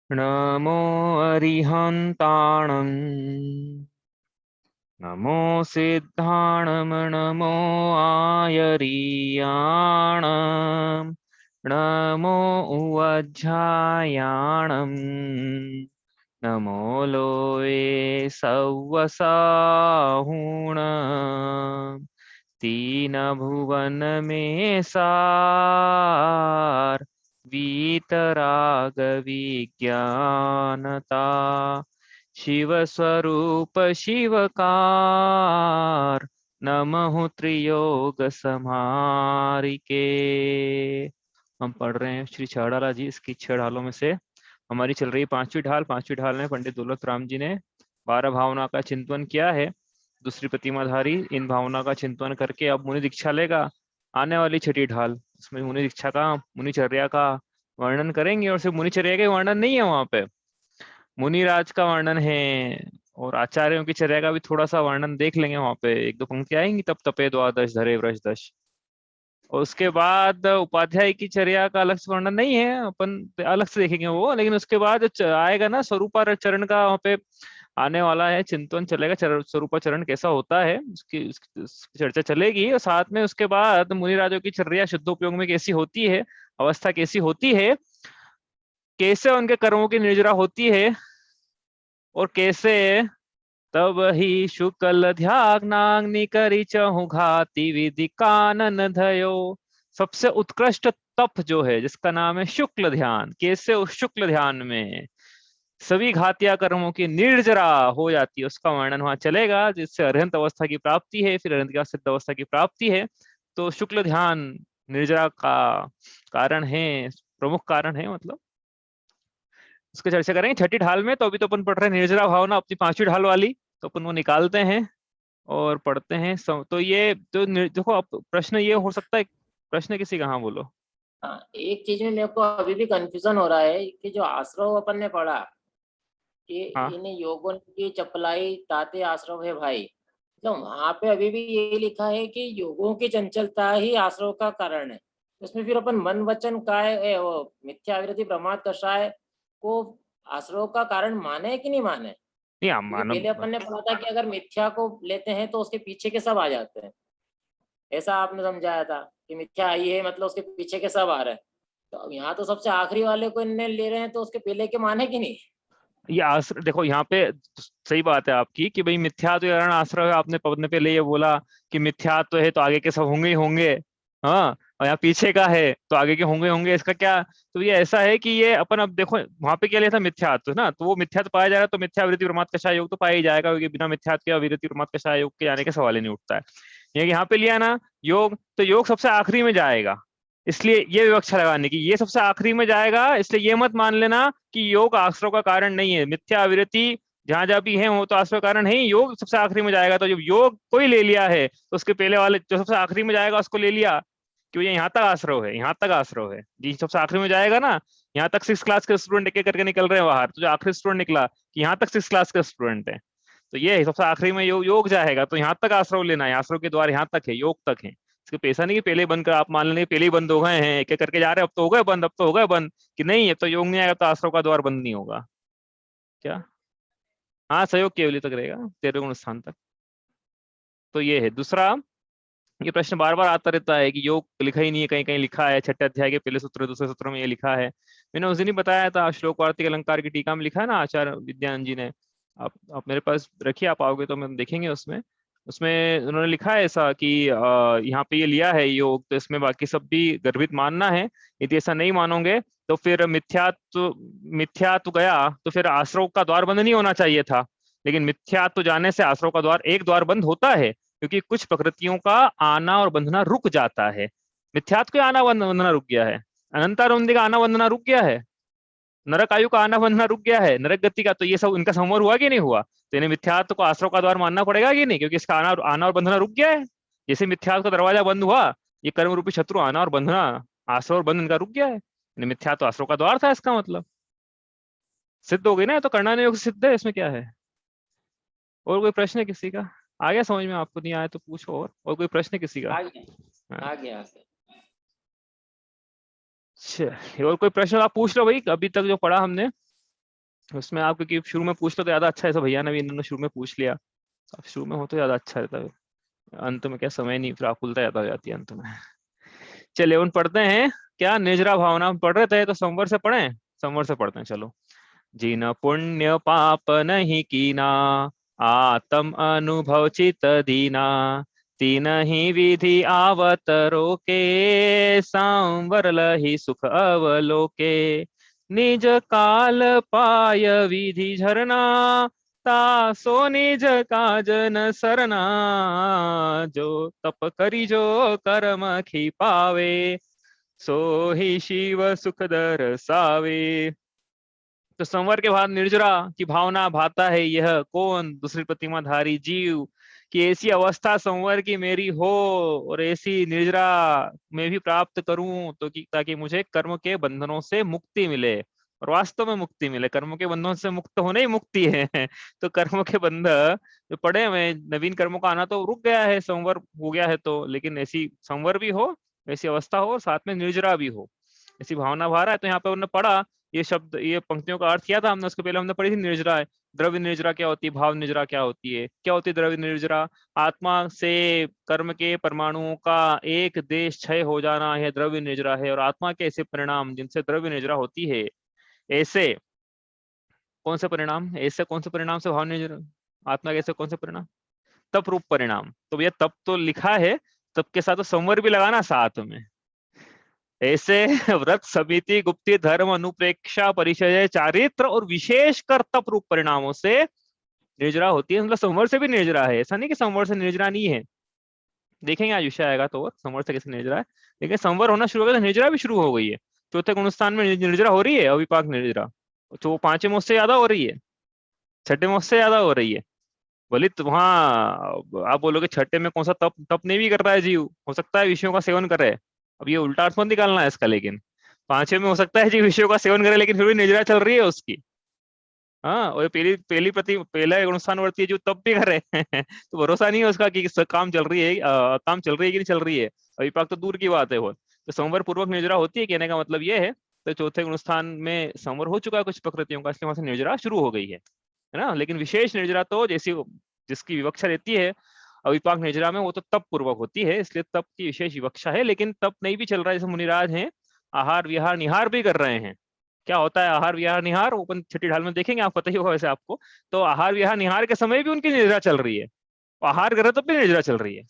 नमो अरिहन्ताणं नमो सिद्धाणं नमो आयरीयाणं नमो उवज्झायाणं नमो लोये सव्वसाहुणं तीन भुवन में सार वीतराग विज्ञानता शिव स्वरूप शिवकार नमः त्रियोग समारिके। हम पढ़ रहे हैं श्री छड़ाला जी, इसकी 6 ढालों में से हमारी चल रही है 5वीं ढाल। 5वीं ढाल में पंडित दौलत राम जी ने 12 भावना का चिंतन किया है। दूसरी प्रतिमाधारी इन भावना का चिंतन करके अब मुनि दीक्षा लेगा। आने वाली 6ठी ढाल, उसमें मुनि दीक्षा का, मुनिचर्या का वर्णन करेंगे। और सिर्फ मुनिचर्या के वर्णन नहीं है, वहां पे मुनिराज का वर्णन है और आचार्यों की चर्या का भी थोड़ा सा वर्णन देख लेंगे। वहां पे एक दो पंक्ति आएंगी, तप तपे द्वादश धरे व्रज दश। और उसके बाद उपाध्याय की चर्या का अलग से वर्णन नहीं है, अपन अलग से देखेंगे वो। लेकिन उसके बाद आएगा ना स्वरूपाचरण का, वहाँ पे आने वाला है, चिंतन चलेगा स्वरूपाचरण कैसा होता है, उसकी चर्चा चलेगी। और साथ में उसके बाद मुनिराजों की चर्या शुद्धोपयोग में कैसी होती है, अवस्था कैसी होती है, कैसे उनके कर्मों की निर्जरा होती है, और कैसे तब ही शुक्ल ध्यानाग्नि करी चहु घाति विधि कानन धयो। सबसे उत्कृष्ट तप जो है, जिसका नाम है शुक्ल ध्यान, कैसे उस शुक्ल ध्यान में सभी घातिया कर्मों की निर्जरा हो जाती है, उसका वर्णन वहां चलेगा। जिससे अरहंत अवस्था की प्राप्ति है, फिर अरहंत सिद्ध अवस्था की प्राप्ति है। तो शुक्ल ध्यान निर्जरा का कारण है, प्रमुख कारण है मतलब। उसकी चर्चा करेंगे 6ठी ढाल में। तो अभी तो अपन पढ़ रहे हैं निर्जरा भावना, अपनी 5वीं ढाल वाली। तो अपन वो निकालते हैं और पढ़ते हैं। तो ये तो देखो, अब प्रश्न ये हो सकता है, प्रश्न किसी का, हाँ बोलो। हाँ, एक चीज में मेरे को अभी भी कंफ्यूजन हो रहा है कि जो आश्रव अपन ने पढ़ा कि हाँ इन योगों की चपलाई ताते आश्रव है भाई, तो वहां पे अभी भी ये लिखा है कि योगों की चंचलता ही आश्रव का कारण है। उसमें फिर अपन मन वचन काय वो मिथ्याविरति प्रमाद कषाय को आश्रव का कारण माने कि नहीं माने? नहीं, हम क्योंकि मानव। पहले अपन ने पढ़ा था कि अगर मिथ्या को लेते हैं तो उसके पीछे के सब आ जाते हैं। ऐसा आपने समझाया था कि मिथ्या आई है मतलब उसके पीछे के सब आ रहे हैं। तो अब यहाँ तो सबसे आखिरी वाले को इनने ले रहे हैं, तो उसके पहले के माने कि नहीं? ये आश्रय देखो यहाँ पे, सही बात है आपकी कि भाई मिथ्या तो कारण आश्रय है। आपने पढ़ने पहले ये बोला कि मिथ्या तो है तो आगे के सब होंगे ही होंगे। हाँ, और यहाँ पीछे का है तो आगे के होंगे होंगे, इसका क्या? तो ये ऐसा है कि ये अपन, अब देखो वहां पे क्या लिया था, मिथ्यात्व ना, तो वो मिथ्यात्व पाया जा रहा है, तो मिथ्यावृत्ति प्रमाद कषाय योग तो पाया ही जाएगा, क्योंकि बिना मिथ्यात्व के अविरति प्रमाद कषाय योग के आने का सवाल ही नहीं उठता है। ये यहाँ पे लिया ना योग, तो योग सबसे आखिरी में जाएगा। इसलिए ये विवक्षा लगाने की, ये सबसे आखिरी में जाएगा। इसलिए ये मत मान लेना कि योग आश्रव का कारण नहीं है। मिथ्या अविरति जहां जहां भी है वो तो आश्रव कारण है ही, योग सबसे आखिरी में जाएगा। तो जब योग कोई ले लिया है तो उसके पहले वाले जो सबसे आखिरी में जाएगा उसको ले लिया, क्यों? ये यहाँ तक आश्रव है, यहाँ तक आश्रव है जी। सबसे आखिरी में जाएगा ना, यहाँ तक 6 क्लास के स्टूडेंट एक एक करके निकल रहे हैं बाहर, तो जो आखिरी स्टूडेंट निकला कि यहाँ तक 6 क्लास के स्टूडेंट है, तो ये सबसे आखिरी में योग जाएगा। तो यहाँ तक आश्रव लेना है, आश्रव के द्वार यहाँ तक है, योग तक है। इसके पैसा नहीं कि पहले ही बंद कर, आप मान लेंगे पहले ही बंद हो गए हैं, एक एक करके जा रहे हैं, अब तो हो गए बंद, अब तो हो गए बंद, कि नहीं अब तो योग नहीं आएगा तो आश्रव का द्वार बंद नहीं होगा। क्या? हाँ, सहयोग केवली तक रहेगा, 13 गुण स्थान तक। तो ये है दूसरा। ये प्रश्न बार बार आता रहता है कि योग लिखा ही नहीं है, कहीं कहीं लिखा है 6ठे अध्याय के पहले सूत्र दूसरे सूत्र में ये लिखा है। मैंने उस दिन ही बताया था, श्लोक वार्तिक अलंकार की टीका में लिखा है ना आचार्य विद्यानंद जी ने। आप मेरे पास रखिए, आप आओगे तो हम देखेंगे उसमें। उसमें उन्होंने लिखा है ऐसा कि यहाँ पे ये लिया है योग, तो इसमें बाकी सब भी गर्भित मानना है। यदि ऐसा नहीं मानोगे तो फिर मिथ्यात्व गया तो फिर आश्रव का द्वार बंद नहीं होना चाहिए था। लेकिन मिथ्यात्व जाने से आश्रव का द्वार एक द्वार बंद होता है, क्योंकि कुछ प्रकृतियों का आना और बंधना रुक जाता है। मिथ्यात्व का आना बंधना रुक गया है, अनंतारुंदी का आना बंधना रुक गया है, नरक आयु का आना बंधना रुक गया है, नरक गति का, तो ये सब इनका संवर हुआ कि नहीं हुआ? तो इन्हें मिथ्यात्व को आश्रव का द्वार मानना पड़ेगा कि नहीं, क्योंकि इसका आना और बंधना रुक गया है। जैसे मिथ्यात्व का दरवाजा बंद हुआ, ये कर्म रूपी शत्रु आना और बंधना, आश्रव और बंधन इनका रुक गया है। मिथ्यात्व आश्रव का द्वार था, इसका मतलब सिद्ध हो गई ना। तो करना योग सिद्ध है, इसमें क्या है? और कोई प्रश्न है किसी का? आ गया समझ में? आपको नहीं आया तो पूछो। और कोई प्रश्न है किसी का? आ गया, हाँ। आ गया, आ गया। अच्छा, और कोई प्रश्न आप पूछ लो भाई, अभी तक जो पढ़ा हमने। उसमें आप क्योंकि शुरू में पूछ लो तो ज्यादा अच्छा है, सब भैया ने भी इन्होंने शुरू में पूछ लिया, आप शुरू में हो तो ज्यादा अच्छा रहता है, अंत में क्या समय नहीं, फिर आकुलता ज्यादा हो जाती है अंत में। चलिए उन पढ़ते हैं, क्या निजरा भावना पढ़ रहे थे तो संवर से पढ़ें, संवर से पढ़ते हैं चलो। जिन पुण्य पाप नहीं कीना, आत्म अनुभव चित दीना, तीन ही विधि आवत रोके, सांवर लहि सुख अवलोके, निज काल पाय विधि झरना, तासो निज काजन सरना, जो तप करी जो कर्म खी पावे, सो ही शिव सुख दरसावे। तो संवर के बाद निर्जरा की भावना भाता है यह कौन, दूसरी प्रतिमाधारी जीव, कि ऐसी अवस्था संवर की मेरी हो, और ऐसी निर्जरा में भी प्राप्त करूं, तो कि ताकि मुझे कर्म के बंधनों से मुक्ति मिले, और वास्तव में मुक्ति मिले, कर्मों के बंधनों से मुक्त होने ही मुक्ति है। तो कर्मों के बंध जो पड़े हुए नवीन कर्मों का आना तो रुक गया है, संवर हो गया है, तो लेकिन ऐसी संवर भी हो, ऐसी अवस्था हो, साथ में निर्जरा भी हो, ऐसी भावना भा रहा है। तो यहाँ पे उन्होंने पढ़ा ये शब्द, ये पंक्तियों का अर्थ किया था हमने, उसके पहले हमने पढ़ी थी निर्जरा है, द्रव्य निर्जरा क्या होती है, भाव निर्जरा क्या होती है, क्या होती है द्रव्य निर्जरा, आत्मा से कर्म के परमाणुओं का एक देश क्षय हो जाना है द्रव्य निर्जरा है, और आत्मा के ऐसे परिणाम जिनसे द्रव्य निर्जरा होती है, ऐसे कौन से परिणाम, ऐसे कौन से परिणाम से भाव निर्जरा, आत्मा के ऐसे कौन से परिणाम, तप रूप परिणाम। तो भैया तप तो लिखा है, तप के साथ तो संवर भी लगाना साथ में, ऐसे व्रत समिति गुप्ति धर्म अनुप्रेक्षा परिचय चारित्र और विशेष कर तप रूप परिणामों से निर्जरा होती है, मतलब संवर से भी निर्जरा है, ऐसा नहीं कि संवर से निर्जरा नहीं है, देखेंगे आज विषय आएगा तो, और संवर से कैसे निर्जरा है, लेकिन संवर होना शुरू हो गया तो निर्जरा भी शुरू हो गई है। चौथे गुणस्थान में निर्जरा हो रही है अविपाक निर्जरा, तो पांचवें मुझसे ज्यादा हो रही है, छठे मुझसे ज्यादा हो रही है। बोली तो वहाँ आप बोलोगे छठे में कौन सा तप, तप नहीं भी कर रहा है जीव, हो सकता है विषयों का सेवन करे, अब ये उल्टा अर्थ मत निकालना है इसका, लेकिन पांचवे में हो सकता है जी विषयों का सेवन करे लेकिन फिर भी निजरा चल रही है उसकी। हाँ, और पहली पहली प्रति पहला गुणस्थान वर्ती है जो तब भी कर रहे हैं तो भरोसा नहीं है उसका कि काम चल रही है, काम चल रही है कि नहीं चल रही है, अविपाक तो दूर की बात है वो। तो संवर पूर्वक निर्जरा होती है, कहने का मतलब ये है। तो चौथे गुणस्थान में संवर हो चुका है कुछ प्रकृतियों का, इसलिए वहां से निर्जरा शुरू हो गई है ना। लेकिन विशेष निर्जरा तो जैसी जिसकी विवक्षा रहती है अविपाक निर्जरा में, वो तो तप पूर्वक होती है, इसलिए तप की विशेष विवक्षा है। लेकिन तप नहीं भी चल रहा है, जैसे मुनिराज हैं आहार विहार निहार भी कर रहे हैं। क्या होता है आहार विहार निहार, ओपन छठी ढाल में देखेंगे, आप पता ही होगा वैसे आपको। तो आहार विहार निहार के समय भी उनकी निर्जरा चल रही है, आहार कर रहे तब भी निर्जरा चल रही है,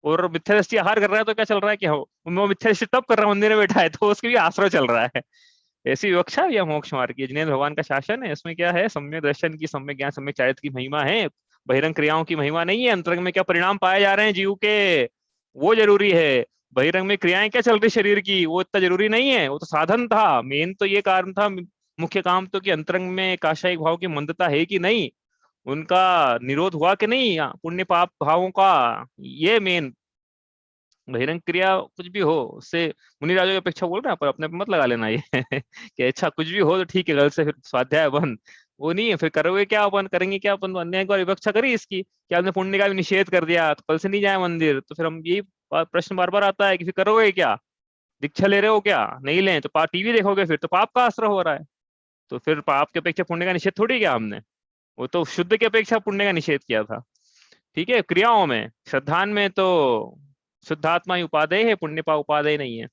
और मिथ्या दृष्टि आहार कर रहा है तो क्या चल रहा है कि वो मिथ्या दृष्टि तब कर रहा है मंदिर में बैठा है तो उसकी भी आश्रय चल रहा है। ऐसी विवक्षा या मोक्ष मार्ग की जिनेन्द्र भगवान का शासन है, इसमें क्या है, सम्यक दर्शन की, सम्यक ज्ञान, सम्यक चारित्र की महिमा है, बहिरंग क्रियाओं की महिमा नहीं है। अंतरंग में क्या परिणाम पाए जा रहे हैं जीव के, वो जरूरी है। बहिरंग में क्रियाएं क्या चल रही शरीर की, वो इतना जरूरी नहीं है, वो तो साधन था, मेन तो ये कारण था, मुख्य काम तो कि अंतरंग में काशायिक भाव की मंदता है कि नहीं, उनका निरोध हुआ कि नहीं, पुण्य पाप भावों का, ये मेन। बहिरंग क्रिया कुछ भी हो उससे मुनिराजों की अपेक्षा बोल रहे हैं, पर अपने पे मत लगा लेना ये कि अच्छा कुछ भी हो तो ठीक है, गलत से फिर स्वाध्याय बंद, वो नहीं है। फिर करोगे क्या अपन, करेंगे क्या अपन, अन्य एक बार विवक्षा करी इसकी कि आपने पुण्य का भी निषेध कर दिया तो कल से नहीं जाए मंदिर, तो फिर हम यही प्रश्न बार बार आता है कि फिर करोगे क्या, दीक्षा ले रहे हो क्या, नहीं लें तो टीवी देखोगे फिर तो पाप का आश्रय हो रहा है। तो फिर पाप की अपेक्षा पुण्य का निषेध थोड़ी किया हमने, वो तो शुद्ध की अपेक्षा पुण्य का निषेध किया था। ठीक है, क्रियाओं में, श्रद्धान में तो शुद्धात्मा ही उपादेय है, पुण्य पा उपादेय नहीं है।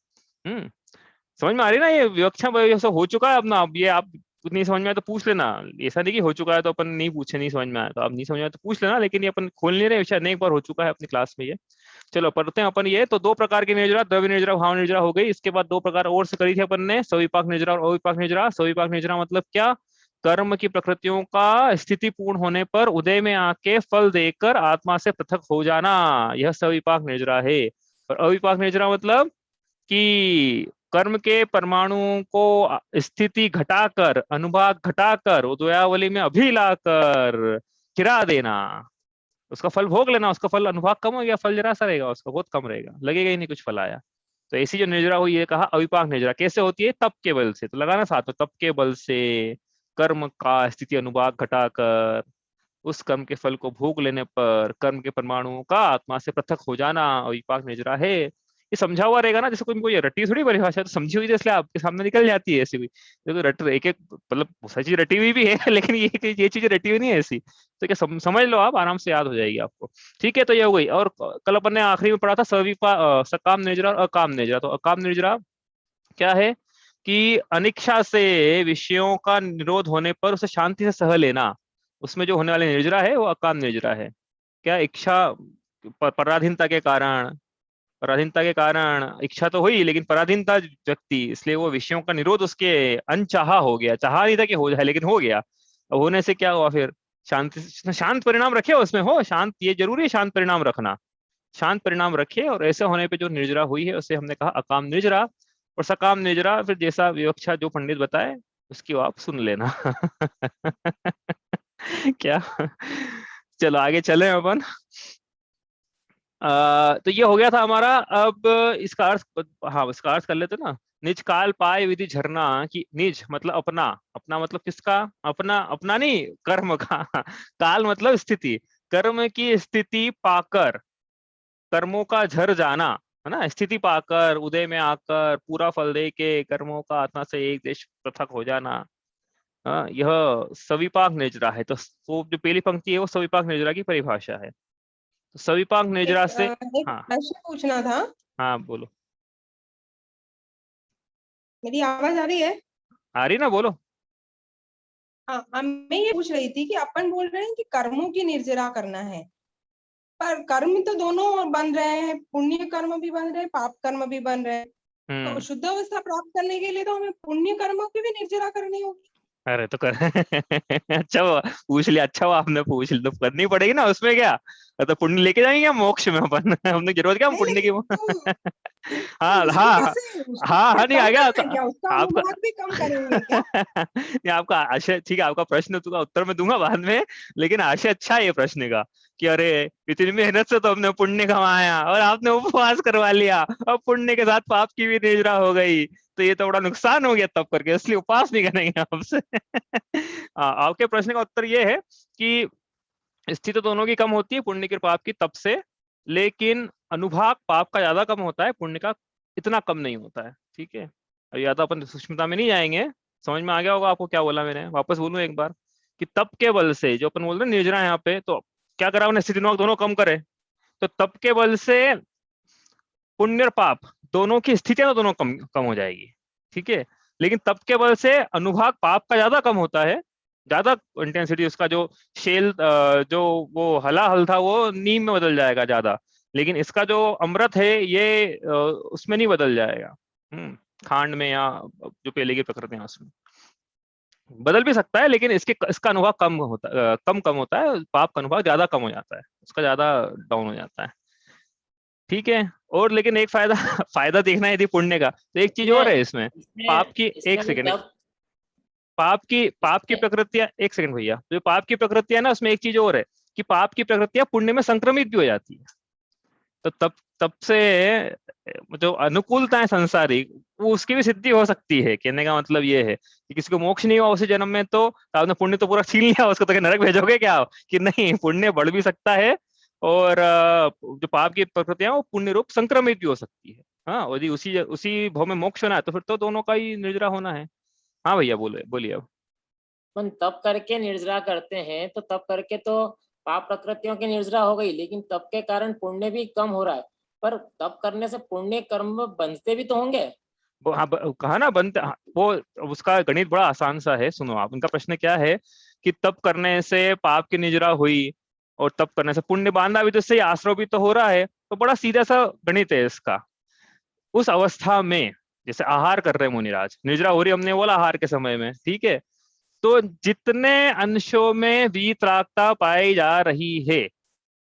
समझ में आ रही ना ये विवक्षा, सब हो चुका है अपना। अब ये आप नहीं समझ में आया तो पूछ लेना, ऐसा नहीं कि हो चुका है तो अपन नहीं पूछे, नहीं समझ में आया तो आप नहीं समझ में आया तो पूछ लेना, लेकिन ये अपन खोल नहीं रहे विषय, नहीं एक बार हो चुका है अपनी क्लास में ये। चलो पढ़ते हैं अपन ये। तो दो प्रकार की निर्जरा, द्रव्य निर्जरा, भाव निर्जरा हो गई। इसके बाद दो प्रकार और से करी थी अपन ने, सविपाक निर्जरा और अविपाक निर्जरा। सविपाक निर्जरा मतलब क्या, कर्म की प्रकृतियों का स्थिति पूर्ण होने पर उदय में आके फल देकर आत्मा से पृथक हो जाना, यह सविपाक निर्जरा है। और अविपाक निर्जरा मतलब कि कर्म के परमाणुओं को स्थिति घटाकर, अनुभाग घटाकर उदयावली में अभी लाकर गिरा देना, उसका फल भोग लेना, उसका फल अनुभाग कम हो गया, फल जरा सा रहेगा उसका, बहुत कम रहेगा, लगेगा ही नहीं कुछ फल आया। तो ऐसी जो निर्जरा हुई ये कहा अविपाक निर्जरा। कैसे होती है, तप के बल से, तो लगाना साथ में, तप के बल से कर्म का स्थिति अनुभाग घटाकर उस कर्म के फल को भोग लेने पर कर्म के परमाणुओं का आत्मा से पृथक हो जाना अविपाक निर्जरा है। ये समझा हुआ रहेगा ना, जैसे कोई रटी थोड़ी परिभाषा है, तो समझी हुई तो इसलिए आपके सामने निकल जाती है ऐसी भी। देखो रट एक एक मतलब बहुत सारी चीज रटी हुई भी है लेकिन ये चीजें रटी हुई नहीं है ऐसी। तो क्या समझ लो आप, आराम से याद हो जाएगी आपको। ठीक है, तो ये हो गई। और कल अपन ने आखिरी में पढ़ा था सकाम निर्जरा और अकाम निर्जरा। तो अकाम निर्जरा क्या है कि अनिच्छा से विषयों का निरोध होने पर उसे शांति से सह लेना, उसमें जो होने वाली निर्जरा है वो अकाम निर्जरा है। क्या इच्छा पराधीनता के कारण, पराधीनता के कारण इच्छा तो हुई लेकिन पराधीनता व्यक्ति, इसलिए वो विषयों का निरोध उसके अनचाहा हो गया। चाहा नहीं था कि हो जाए लेकिन हो गया। अब होने से क्या हुआ फिर, शांति, शांत परिणाम रखे उसमें, हो शांत, ये जरूरी है शांत परिणाम रखना। शांत परिणाम रखे, और ऐसे होने पे जो निर्जरा हुई है उसे हमने कहा अकाम निर्जरा। और सकाम निर्जरा फिर जैसा विवक्षा जो पंडित बताए उसकी आप सुन लेना क्या, चलो आगे चले अपन। तो ये हो गया था हमारा। अब इसका अर्थ, हाँ इसका अर्थ कर लेते ना। निज काल पाए विधि झरना, की निज मतलब अपना, अपना मतलब किसका, अपना, अपना नहीं कर्म का काल मतलब स्थिति, कर्म की स्थिति पाकर कर्मों का झर जाना, है ना, स्थिति पाकर उदय में आकर पूरा फल दे के कर्मों का आत्मा से एक देश पृथक हो जाना। यह सविपाक निर्जरा है। तो वो जो पहली पंक्ति है वो सविपाक निर्जरा की परिभाषा है। तो सविपाक निर्जरा से, एक हाँ प्रश्न पूछना था। हाँ बोलो। मेरी आवाज आ रही है? आ रही ना, बोलो। हाँ, मैं ये पूछ रही थी कि अपन बोल रहे हैं कि कर्मों की निर्जरा करना है, पर कर्म तो दोनों बन रहे हैं, पुण्य कर्म भी बन रहे हैं, पाप कर्म भी बन रहे हैं। तो हम्म। शुद्ध अवस्था प्राप्त करने के लिए तो हमें पुण्य कर्मों की भी निर्जरा करनी होगी। अरे तो कर अच्छा हुआ पूछ लिया, अच्छा हुआ आपने पूछ लिया, तो करनी पड़ेगी ना, उसमें क्या। तो पुण्य लेके जाएंगे हम मोक्ष में अपन हमने जरूरत क्या हम नहीं पुण्य की। लेकिन हाँ उसको हाँ कैसे, उसको हाँ क्या हाँ, नहीं कम आ गया करना तो है क्या? उसका आपका अनुभाग भी कम करेंगे क्या? नहीं आपका आशय ठीक है, आपका प्रश्न का उत्तर मैं दूंगा बाद में। लेकिन आशय अच्छा है ये प्रश्न का, कि अरे इतनी मेहनत से तो हमने पुण्य कमाया और आपने उपवास करवा लिया, अब पुण्य के साथ पाप की भी निर्जरा हो गई, तो ये तो बड़ा नुकसान हो गया तब करके, इसलिए उपवास नहीं करेंगे आपसे आपके प्रश्न का उत्तर ये है कि स्थिति तो दोनों की कम होती है, पुण्य की और पाप की, तब से। लेकिन अनुभाग पाप का ज्यादा कम होता है, पुण्य का इतना कम नहीं होता है। ठीक है, अब या तो अपन सूक्ष्मता में नहीं जाएंगे। समझ में आ गया होगा आपको क्या बोला मैंने, वापस बोलूं एक बार, कि तप के बल से, जो अपन बोल रहे हैं निर्जरा यहाँ पे, तो क्या करा उन्हें, स्थिति दोनों कम करे, तो तप के बल से पुण्य और पाप दोनों की स्थितियां तो दोनों कम कम हो जाएगी। ठीक है, लेकिन तप के बल से अनुभाग पाप का ज्यादा कम होता है, ज्यादा इंटेंसिटी उसका, जो शेल जो वो हलाहल था वो नीम में बदल जाएगा ज्यादा। लेकिन इसका जो अमृत है ये उसमें नहीं बदल जाएगा। खांड में या जो पहले की प्रकृति है उसमें बदल भी सकता है, लेकिन इसका अनुभव कम होता कम होता है, पाप का अनुभव ज्यादा कम हो जाता है, उसका ज्यादा डाउन हो जाता है। ठीक है, और लेकिन एक फायदा फायदा देखना है यदि पुण्य का, तो एक चीज और है इसमें इसमें। पाप इसमें की, एक इसमें भी सेकंड, तब पाप की इसमें प्रकृतियां, एक सेकंड भैया, जो पाप की प्रकृतियां ना उसमें एक चीज और है, कि पाप की प्रकृतियां पुण्य में संक्रमित भी हो जाती है। तो तब तब से जो अनुकूलता है संसारिक, वो उसकी भी सिद्धि हो सकती है। कहने का मतलब ये है कि किसी को मोक्ष नहीं हुआ उसी जन्म में, तो आपने पुण्य तो पूरा छीन लिया उसको, तो क्या नरक भेजोगे क्या, कि नहीं, पुण्य बढ़ भी सकता है, और जो पाप की प्रकृतियां वो पुण्य रूप संक्रमित भी हो सकती है। हाँ, और यदि उसी उसी भाव में मोक्ष होना है तो फिर तो दोनों का ही निर्जरा होना है। हाँ भैया बोले, बोलिए अब। अपन तप करके निर्जरा करते हैं, तो तप करके तो पाप प्रकृतियों की निर्जरा हो गई, लेकिन तप के कारण पुण्य भी कम हो रहा है। पर तप करने से पुण्य कर्म बनते भी तो होंगे। वो हाँ कहा ना बनते, हाँ, वो उसका गणित बड़ा आसान सा है, सुनो आप, उनका प्रश्न क्या है कि तप करने से पाप की निजरा हुई और तप करने से पुण्य बांधा भी, तो इससे आश्रव भी तो हो रहा है, तो बड़ा सीधा सा गणित है इसका। उस अवस्था में जैसे आहार कर रहे हैं मुनिराज, निजरा हो रही हमने बोला आहार के समय में, ठीक है, तो जितने अंशों में वीतरागता पाई जा रही है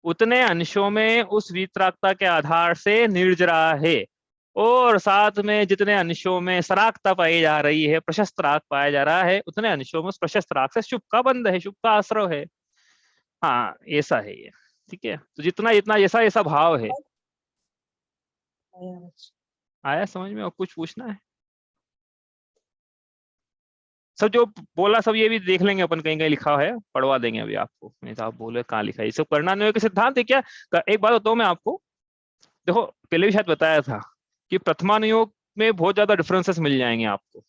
उतने अंशों में उस वीतरागता के आधार से निर्जरा है, और साथ में जितने अंशों में सरागता पाई जा रही है, प्रशस्त राग पाया जा रहा है, उतने अंशों में उस प्रशस्त राग से शुभ का बंध है, शुभ का आश्रव है। हाँ ऐसा है ये। ठीक है, तो जितना जितना जैसा ऐसा भाव है। आया समझ में, और कुछ पूछना है? सब जो बोला सब ये भी देख लेंगे अपन, कहीं कहीं लिखा है, पढ़वा देंगे अभी आपको, नहीं तो आप बोले कहाँ लिखा है, ये सब परिणाम के सिद्धांत है क्या। एक बात बताऊं मैं आपको, देखो पहले भी शायद बताया था कि प्रथमानुयोग में बहुत ज्यादा डिफरेंसेस मिल जाएंगे आपको,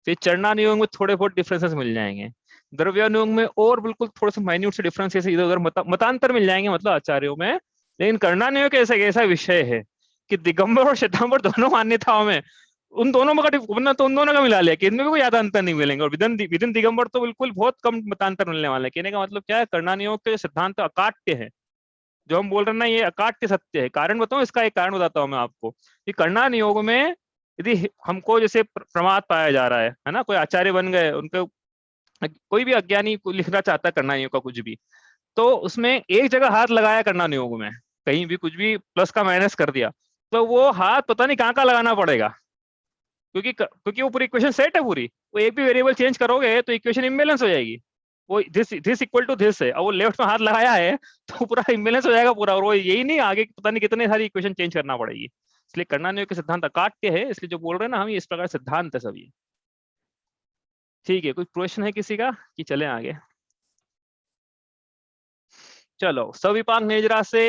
फिर चरणानुयोग में थोड़े बहुत डिफरेंसेस मिल जाएंगे, द्रव्यानुयोग में और बिल्कुल थोड़े से माइन्यूट से डिफरेंसेस इधर उधर मतांतर मिल जाएंगे मतलब आचार्यों में। लेकिन कर्णानुयोग ऐसा ऐसा विषय है कि दिगंबर और श्वेतांबर दोनों मान्यताओं में उन दोनों में वरना तो उन दोनों का मिला लिया कि इनमें भी कोई ज्यादा अंतर नहीं मिलेंगे, और विदिन दिगंबर तो बिल्कुल बहुत कम मतांतर मिलने वाले हैं। कहने का मतलब क्या है, कर्णानुयोग के सिद्धांत अकाट्य है, जो हम बोल रहे हैं ना ये अकाट्य सत्य है। कारण बताऊं, इसका एक कारण बताता हूँ मैं आपको कि कर्णानुयोग में यदि हमको जैसे प्रमाद पाया जा रहा है ना, कोई आचार्य बन गए, उनके कोई भी अज्ञानी को लिखना चाहता है कर्णानुयोग का कुछ भी, तो उसमें एक जगह हाथ लगाया कर्णानुयोग में, कहीं भी कुछ भी प्लस का माइनस कर दिया, तो वो हाथ पता नहीं कहाँ लगाना पड़ेगा, क्योंकि वो पूरी इक्वेशन सेट है पूरी, वो एक भी वेरिएबल चेंज करोगे तो इक्वेशन इम्बेलेंस हो जाएगी। वो दिस इक्वल टू दिस है, और वो लेफ्ट में हाथ लगाया है तो पूरा इम्बेलेंस हो जाएगा पूरा, और वो यही नहीं आगे पता नहीं कितने सारी इक्वेशन चेंज करना पड़ेगी। इसलिए कर्णानुयोग के सिद्धांत अकाट्य है, इसलिए जो बोल रहे हैं ना हम, इस प्रकार सिद्धांत है सभी। ठीक है, कोई प्रश्न है किसी का कि चले आगे? चलो, सविपाक नेजरा से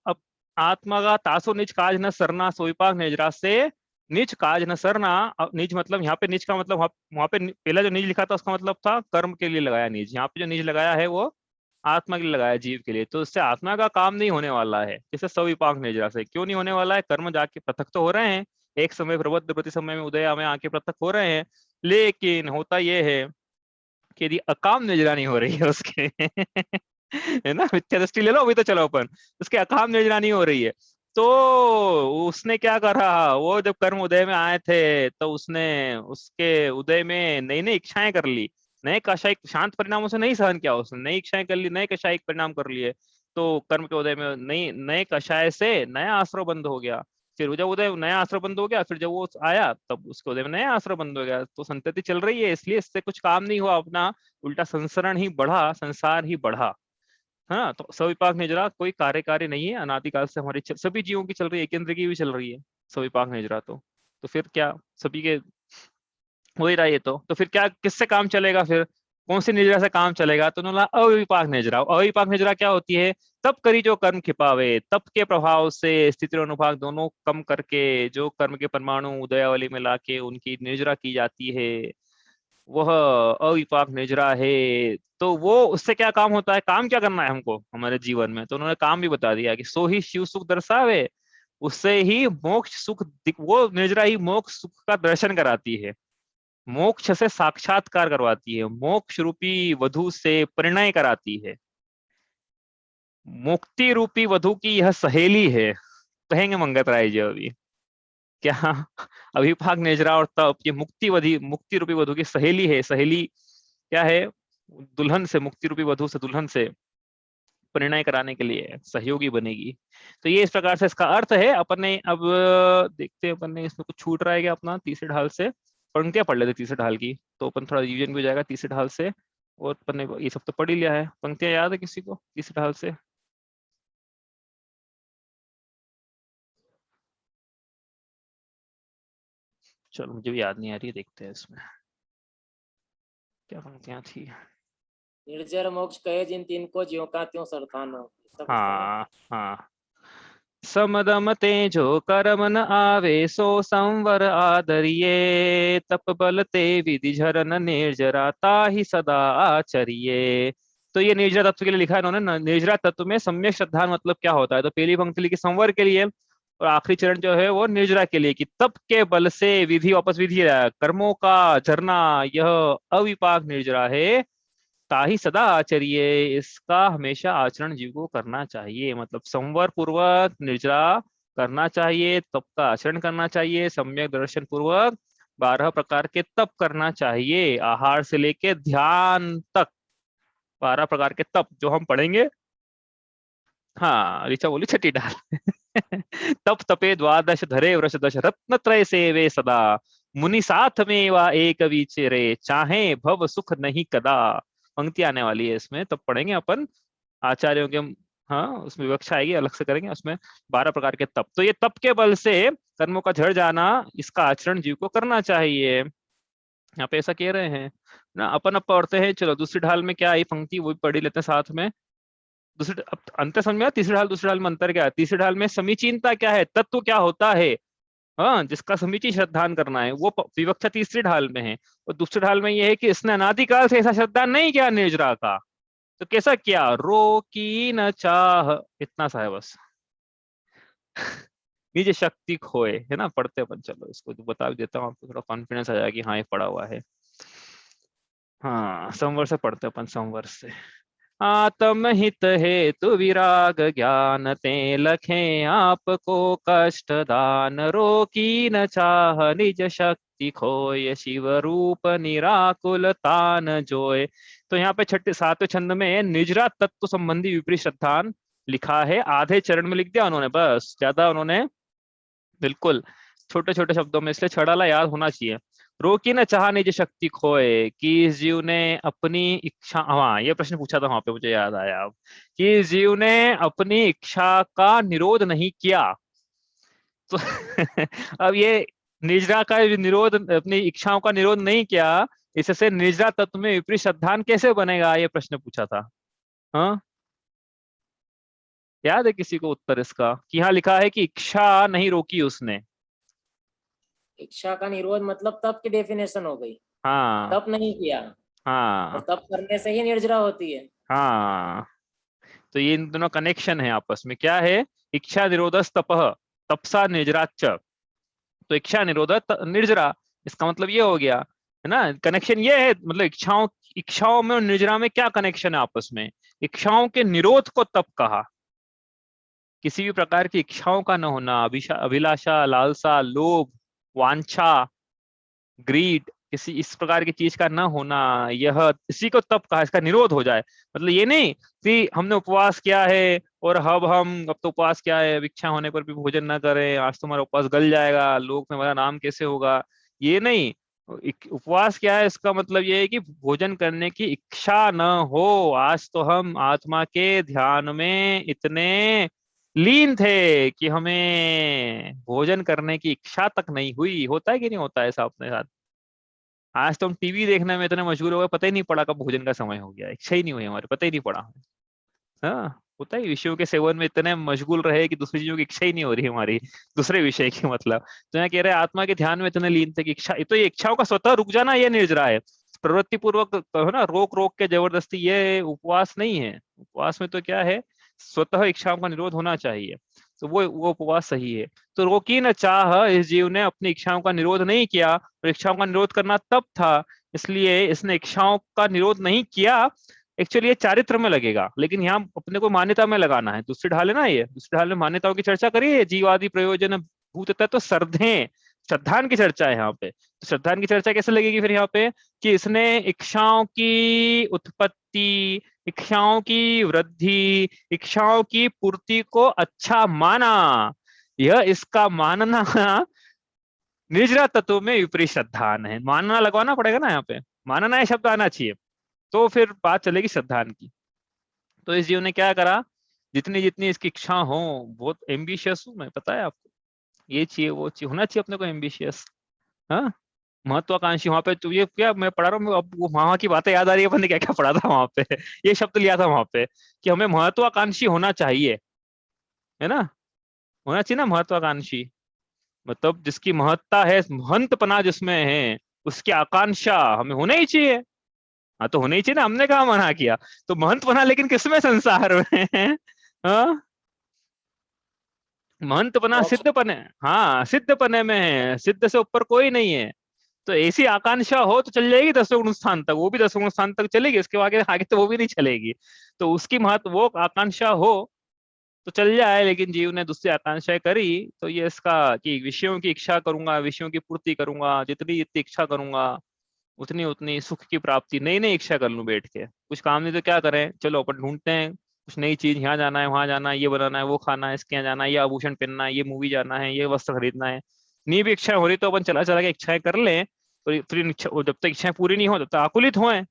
अब आत्मा का तासो निज काज न सरना, सविपाक नेजरा से निज काज न सरना। निज मतलब यहाँ पे निज का मतलब वहां पे पहला जो निज लिखा था उसका मतलब था कर्म के लिए लगाया निज, यहाँ पे जो निज लगाया है वो आत्मा के लिए लगाया, जीव के लिए। तो इससे आत्मा का काम नहीं होने वाला है, इससे सविपाक नेजरा से। क्यों नहीं होने वाला है? कर्म जाके पृथक तो हो रहे हैं, एक समय प्रबुद्ध प्रति समय में उदय में आके पृथक हो रहे हैं, लेकिन होता यह है कि यदि अकाम निगरानी हो रही है उसके है ना, मिथ्या दृष्टि ले लो अभी तो चलो अपन, उसके अकाम निगरानी हो रही है, तो उसने क्या करा, वो जब कर्म उदय में आए थे तो उसने उसके उदय में नई नई इच्छाएं कर ली, नए कषायिक शांत परिणामों से नहीं सहन किया उसने, नई इच्छाएं कर ली, नए कषायिक परिणाम कर लिए, तो कर्म के उदय में नई नए कषाय से नया आश्रय बंद हो गया। फिर जब उदय नया आश्रय बंद हो गया, फिर जब वो आया तब उसके उदय में नया आश्रय बंद हो गया, तो संतति चल रही है, इसलिए इससे कुछ काम नहीं हुआ अपना, उल्टा संसरण ही बढ़ा, संसार ही बढ़ा। हाँ, तो सविपाक निजरा कोई कार्यकारी नहीं है, अनादिकाल से हमारी सभी जीवों की चल रही है, एक इंद्र की भी चल रही है सविपाक निजरा। तो फिर क्या सभी के हो ही रहा है ये, तो फिर क्या किससे काम चलेगा? फिर कौन सी निजरा से काम चलेगा? तो उन्होंने अविपाक निजरा। अविपाक निजरा क्या होती है? तप करी जो कर्म खिपावे, तप के प्रभाव से स्थिति और अनुभाग दोनों कम करके जो कर्म के परमाणु उदयावली में लाके उनकी निजरा की जाती है, वह अविपाक निजरा है। तो वो उससे क्या काम होता है, काम क्या करना है हमको हमारे जीवन में? तो उन्होंने काम भी बता दिया कि सो ही शिव सुख दर्शावे, उससे ही मोक्ष सुख वो निजरा ही मोक्ष सुख का दर्शन कराती है, मोक्ष से साक्षात्कार करवाती है, मोक्ष रूपी वधु से परिणय कराती है, मुक्ति रूपी वधु की यह सहेली है। कहेंगे मंगत राय जी अभी क्या? अभिभाग नेजरा और तप ये मुक्ति रूपी वधु की सहेली है। सहेली क्या है? दुल्हन से, मुक्ति रूपी वधु से दुल्हन से परिणय कराने के लिए सहयोगी बनेगी। तो ये इस प्रकार से इसका अर्थ है। अपन ने अब देखते हैं अपन ने इसमें कुछ छूट रहा है क्या अपना तीसरे ढाल से, पंक्तियां पढ़ लेते तीसरे ढाल की, तो अपन थोड़ा रिवीजन भी हो जाएगा तीसरे ढाल से। और अपन ने ये सब तो पढ़ ही लिया है, पंक्तियां याद है किसी को तीसरे ढाल से? चलो मुझे भी याद नहीं आ रही है, देखते हैं इसमें क्या पंक्तियां थी। निर्जर मोक्ष कहे जिन तीन को ज्यों का त्यों सरतानो। हाँ हाँ, समदम तेजो कर्म न आवे सो संवर आदरिये, तप बल ते विधि झरन निर्जराता ही सदा आचरिये। तो ये निर्जरा तत्व के लिए लिखा है इन्होंने। निर्जरा तत्व में सम्यक श्रद्धा मतलब क्या होता है? तो पहली पंक्ति लिखी संवर के लिए, और आखिरी चरण जो है वो निर्जरा के लिए, कि तप के बल से विधि, वापस विधि है, कर्मों का झरना यह अविपाक निर्जरा है, ताही सदा आचरिए, इसका हमेशा आचरण जीव को करना चाहिए। मतलब संवर पूर्वक निर्जरा करना चाहिए, तप का आचरण करना चाहिए, सम्यक दर्शन पूर्वक 12 प्रकार के तप करना चाहिए, आहार से लेके ध्यान तक 12 प्रकार के तप जो हम पढ़ेंगे। हाँ, ऋचा बोली छठी डाल तप तपे द्वादश धरे वृष दश रत्न त्रय सेवे सदा, मुनि साथ में वा एक विचरे, चाहे भव सुख नहीं कदा। पंक्ति आने वाली है इसमें, तब पढ़ेंगे अपन आचार्यों के। हाँ, उसमें विवक्षा आएगी, अलग से करेंगे उसमें 12 प्रकार के तप। तो ये तप के बल से कर्मों का झड़ जाना, इसका आचरण जीव को करना चाहिए, यहाँ पे ऐसा कह रहे हैं ना। अपन अब पढ़ते हैं, चलो दूसरी ढाल में क्या आई पंक्ति वो भी पढ़ी लेते हैं साथ में। दूसरे अब अंतर समझ में आया? तीसरे ढाल दूसरे ढाल में अंतर क्या है? तीसरे ढाल में समीचीनता क्या है, तत्व क्या होता है, हाँ, जिसका समीची श्रद्धान करना है, वो विवक्षा तीसरी ढाल में है। और दूसरे ढाल में ये है कि इसने अनादिकाल से ऐसा श्रद्धान नहीं किया निर्जरा का, तो कैसा किया, रो की न चाह, इतना सा है बस। निज शक्ति खोए, है ना, पढ़ते अपन, चलो इसको तो बता भी देता हूँ आपको, थोड़ा कॉन्फिडेंस आ जाएगा कि हाँ ये पढ़ा हुआ है। हाँ, संवर से पढ़ते अपन, संवर से। आत्महित हेतु विराग ज्ञान ते लखे आपको कष्ट दान, रोकी न चाह निज शक्ति खोय, शिव रूप निराकुल तान जोय। तो यहाँ पे छठे सातवें छंद में निजरा तत्व संबंधी विपरीत श्रद्धान लिखा है, आधे चरण में लिख दिया उन्होंने, बस ज्यादा उन्होंने बिल्कुल छोटे छोटे शब्दों में, इसलिए छड़ाला याद होना चाहिए। रोकी न चाह निज शक्ति खोए, कि इस जीव ने अपनी इच्छा, हाँ ये प्रश्न पूछा था वहां पे, मुझे याद आया अब, कि इस जीव ने अपनी इच्छा का निरोध नहीं किया। तो अब ये निजरा का निरोध, अपनी इच्छाओं का निरोध नहीं किया, इससे निजरा तत्व में विपरीत श्रद्धान कैसे बनेगा, ये प्रश्न पूछा था। हाँ, याद है किसी को उत्तर इसका, कि यहाँ लिखा है कि इच्छा नहीं रोकी उसने। इच्छा का निरोध मतलब तप की डेफिनेशन हो गई, हाँ तप नहीं किया, हाँ और तप करने से ही निर्जरा होती है। हाँ, तो ये इन दोनों कनेक्शन है आपस में, क्या है, इच्छा निरोधस तपः तपसा निर्जराच्च, तो इच्छा निरोध निर्जरा, इसका मतलब ये हो गया, है ना, कनेक्शन ये है, मतलब इच्छाओं में और निर्जरा में क्या कनेक्शन है आपस में, इच्छाओं के निरोध को तप कहा, किसी भी प्रकार की इच्छाओं का न होना, अभिलाषा, लालसा, लोभ, वांछा, ग्रीड, किसी इस प्रकार की चीज का न होना, यह इसी को तप कहा, इसका निरोध हो जाए। मतलब ये नहीं कि हमने उपवास किया है और अब तो उपवास किया है, अब इच्छा होने पर भी भोजन ना करें, आज तुम्हारा उपवास गल जाएगा, लोक में हमारा नाम कैसे होगा, ये नहीं। उपवास क्या है, इसका मतलब ये है कि भोजन करने की इच्छा न हो, आज तो हम आत्मा के ध्यान में इतने लीन थे कि हमें भोजन करने की इच्छा तक नहीं हुई। होता है कि नहीं होता है ऐसा अपने साथ? आज तो हम टीवी देखने में इतने मशहूर हो गए, पता ही नहीं पड़ा कब भोजन का समय हो गया, इच्छा ही नहीं हुई हमारे, पता ही नहीं पड़ा। हाँ, होता है, विषयों के सेवन में इतने मशगूल रहे कि दूसरी चीजों की इच्छा ही नहीं हो रही हमारी, दूसरे विषय की, मतलब तो यहाँ कह रहे हैं आत्मा के ध्यान में इतने लीन थे कि इच्छा, तो ये इच्छाओं का स्वतः रुक जाना ये निर्जरा है, प्रवृत्ति पूर्वक है ना, रोक रोक के जबरदस्ती, ये उपवास नहीं है। उपवास में तो क्या है, स्वतः इच्छाओं का निरोध होना चाहिए, तो वो उपवास सही है। तो रोकी न चाह, इस जीव ने अपनी इच्छाओं का निरोध नहीं किया, और इच्छाओं का निरोध करना तब था, इसलिए इसने इच्छाओं का निरोध नहीं किया। एक्चुअली ये चारित्र में लगेगा, लेकिन यहाँ अपने को मान्यता में लगाना है, दूसरी ढाल है ना, ये दूसरी ढाल में मान्यताओं की चर्चा करिए, जीवादि प्रयोजन भूत तत्व श्रद्धे, श्रद्धान की चर्चा है यहाँ पे। तो श्रद्धान की चर्चा कैसे लगेगी फिर यहाँ पे, कि इसने इच्छाओं की उत्पत्ति, इच्छाओं की वृद्धि, इच्छाओं की पूर्ति को अच्छा माना, यह इसका मानना निजरा तत्व में विपरीत श्रद्धान है। मानना लगवाना पड़ेगा ना यहाँ पे, मानना है शब्द आना चाहिए, तो फिर बात चलेगी श्रद्धान की। तो इस जीव ने क्या करा, जितनी जितनी इसकी इच्छा हो, बहुत एम्बिशियस हूं मैं, पता है आपको, ये चाहिए वो चाहिए, होना चाहिए अपने को एम्बिशियस, हाँ, महत्वाकांक्षी। वहां पे तो ये क्या मैं पढ़ा रहा हूँ, अब वो वहां की बातें याद आ रही है, अपने क्या क्या पढ़ा था वहां पे, ये शब्द लिया था वहां पे, कि हमें महत्वाकांक्षी होना चाहिए, है ना, होना चाहिए ना महत्वाकांक्षी, मतलब जिसकी महत्ता है, महंतपना जिसमें है, उसकी आकांक्षा हमें होना ही चाहिए। हाँ, तो होना ही चाहिए ना, हमने कहा मना किया, तो महंत बना, लेकिन किसमें, संसार में है, हाँ, महंत बना मोक्ष। सिद्ध पने, हाँ सिद्ध पने में है, सिद्ध से ऊपर कोई नहीं है। तो ऐसी आकांक्षा हो तो चल जाएगी 10वें गुण स्थान तक, वो भी 10वें गुण स्थान तक चलेगी, इसके आगे आगे तो वो भी नहीं चलेगी। तो उसकी महत्व, वो आकांक्षा हो तो चल जाए, लेकिन जीव ने दूसरी आकांक्षाएं करी, तो ये इसका कि विषयों की इच्छा करूंगा, विषयों की पूर्ति करूंगा, जितनी जितनी इच्छा करूंगा उतनी उतनी सुख की प्राप्ति, नई नई इच्छा कर लूं बैठ के, कुछ काम नहीं तो क्या करें, चलो अपन ढूंढते हैं कुछ नई चीज, यहाँ जाना है, वहां जाना है, ये बनाना है, वो खाना है, इसके यहाँ जाना है, ये आभूषण पहनना है, ये मूवी जाना है, ये वस्त्र खरीदना है। नहीं भी इच्छा हो रही तो अपन चला चला के इच्छाएं कर लें, और फिर जब तक इच्छाएं पूरी नहीं हो तब तक आकुलित होए,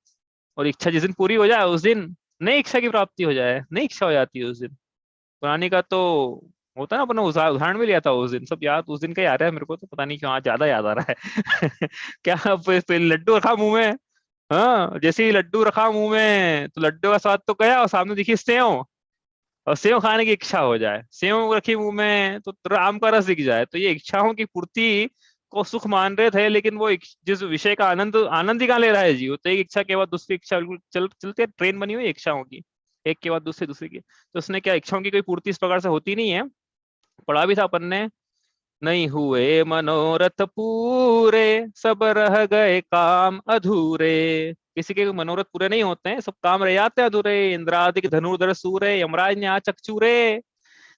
और इच्छा जिस दिन पूरी हो जाए उस दिन नई इच्छा की प्राप्ति हो जाए, नई इच्छा हो जाती है उस दिन। पुरानी का तो होता है ना, अपने उदाहरण भी लिया था उस दिन, सब याद उस दिन का याद है मेरे को, तो पता नहीं क्यों आज ज्यादा याद आ रहा है। क्या लड्डू रखा मुंह में, हाँ, जैसे ही लड्डू रखा मुंह में तो लड्डू का स्वाद तो गया, और सामने दिखी सेव, और सेव खाने की इच्छा हो जाए, सेव रखी मुंह में तो आम का रस दिख जाए, तो ये इच्छाओं की पूर्ति को सुख मान रहे थे, लेकिन वो जिस विषय का आनंद ही कहाँ ले रहा है जीव, तो एक इच्छा के बाद दूसरी इच्छा, बिल्कुल चलते ट्रेन बनी हुई है इच्छाओं की, एक के बाद दूसरी की। तो उसने क्या, इच्छाओं की कोई पूर्ति इस प्रकार से होती नहीं है। पढ़ा भी था अपन ने, नहीं हुए मनोरथ पूरे, सब रह गए काम अधूरे। किसी के मनोरथ पूरे नहीं होते हैं, सब काम रह जाते हैं अधूरे। इंद्रादिक धनुर्धर सूरे, यमराज ने आचक चूरे।